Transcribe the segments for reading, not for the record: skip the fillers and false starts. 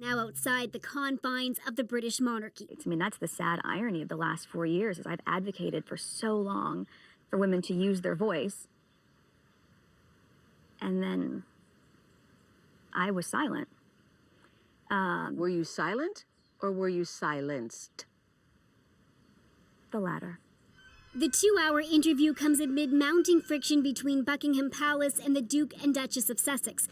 now outside the confines of the British monarchy. I mean, that's the sad irony of the last 4 years, is I've advocated for so long for women to use their voice, and then I was silent. Were you silent or were you silenced? The latter. The 2-hour interview comes amid mounting friction between Buckingham Palace and the Duke and Duchess of Sussex.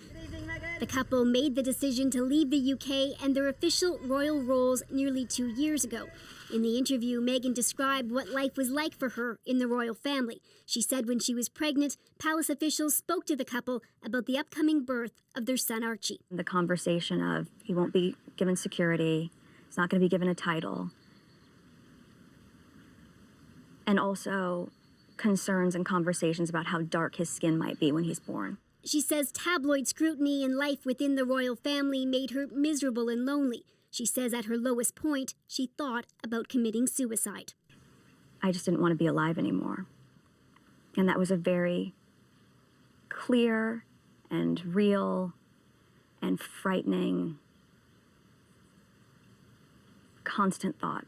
The couple made the decision to leave the UK and their official royal roles nearly 2 years ago. In the interview, Meghan described what life was like for her in the royal family. She said when she was pregnant, palace officials spoke to the couple about the upcoming birth of their son Archie. The conversation of he won't be given security, he's not going to be given a title, and also concerns and conversations about how dark his skin might be when he's born. She says tabloid scrutiny and life within the royal family made her miserable and lonely. She says at her lowest point, she thought about committing suicide. I just didn't want to be alive anymore. And that was a very clear and real and frightening, constant thought.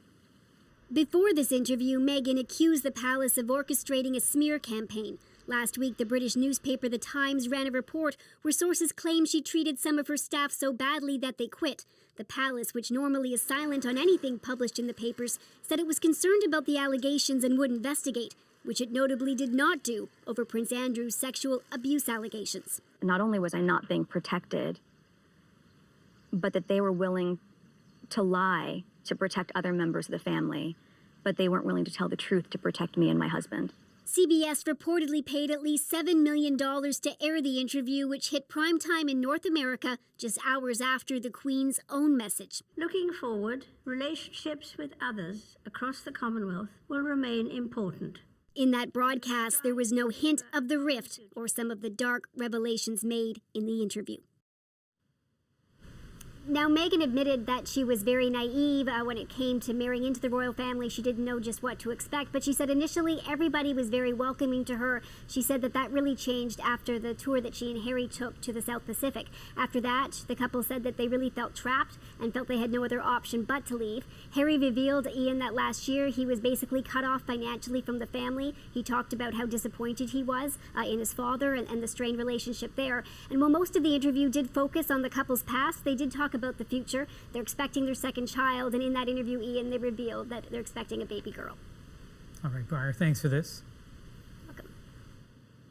Before this interview, Meghan accused the palace of orchestrating a smear campaign. Last week, the British newspaper The Times ran a report where sources claim she treated some of her staff so badly that they quit. The palace, which normally is silent on anything published in the papers, said it was concerned about the allegations and would investigate, which it notably did not do over Prince Andrew's sexual abuse allegations. Not only was I not being protected, but that they were willing to lie to protect other members of the family, but they weren't willing to tell the truth to protect me and my husband. CBS reportedly paid at least $7 million to air the interview, which hit primetime in North America just hours after the Queen's own message. Looking forward, relationships with others across the Commonwealth will remain important. In that broadcast, there was no hint of the rift or some of the dark revelations made in the interview. Now, Meghan admitted that she was very naive when it came to marrying into the royal family. She didn't know just what to expect, but she said initially everybody was very welcoming to her. She said that that really changed after the tour that she and Harry took to the South Pacific. After that, the couple said that they really felt trapped and felt they had no other option but to leave. Harry revealed, Ian, that last year he was basically cut off financially from the family. He talked about how disappointed he was in his father and the strained relationship there. And while most of the interview did focus on the couple's past, they did talk about the future. They're expecting their second child, and in that interview, Ian, they revealed that they're expecting a baby girl. All right, Briar, thanks for this. Welcome.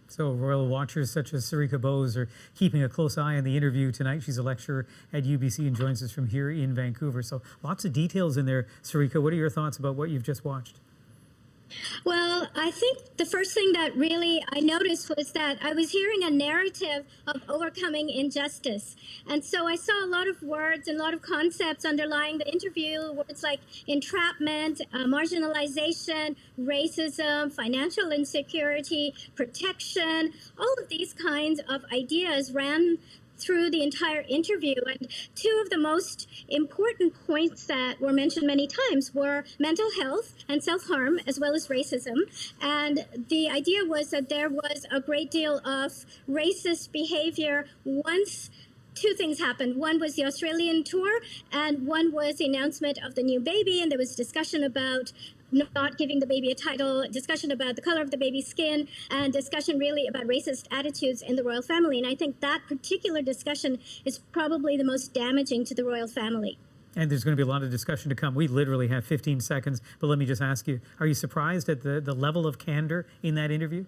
So royal watchers such as Sarika Bowes are keeping a close eye on the interview tonight. She's a lecturer at UBC and joins us from here in Vancouver. So lots of details in there. Sarika, what are your thoughts about what you've just watched? Well, I think the first thing that really I noticed was that I was hearing a narrative of overcoming injustice. And so I saw a lot of words and a lot of concepts underlying the interview, words like entrapment, marginalization, racism, financial insecurity, protection. All of these kinds of ideas ran through the entire interview. And two of the most important points that were mentioned many times were mental health and self-harm, as well as racism. And the idea was that there was a great deal of racist behavior once two things happened. One was the Australian tour, and one was the announcement of the new baby, and there was discussion about not giving the baby a title, discussion about the color of the baby's skin, and discussion really about racist attitudes in the royal family. And I think that particular discussion is probably the most damaging to the royal family. And there's going to be a lot of discussion to come. We literally have 15 seconds, but let me just ask you, are you surprised at the level of candor in that interview?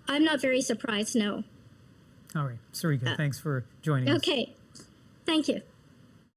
I'm not very surprised, no. All right, Sarika, thanks for joining us. Okay, thank you.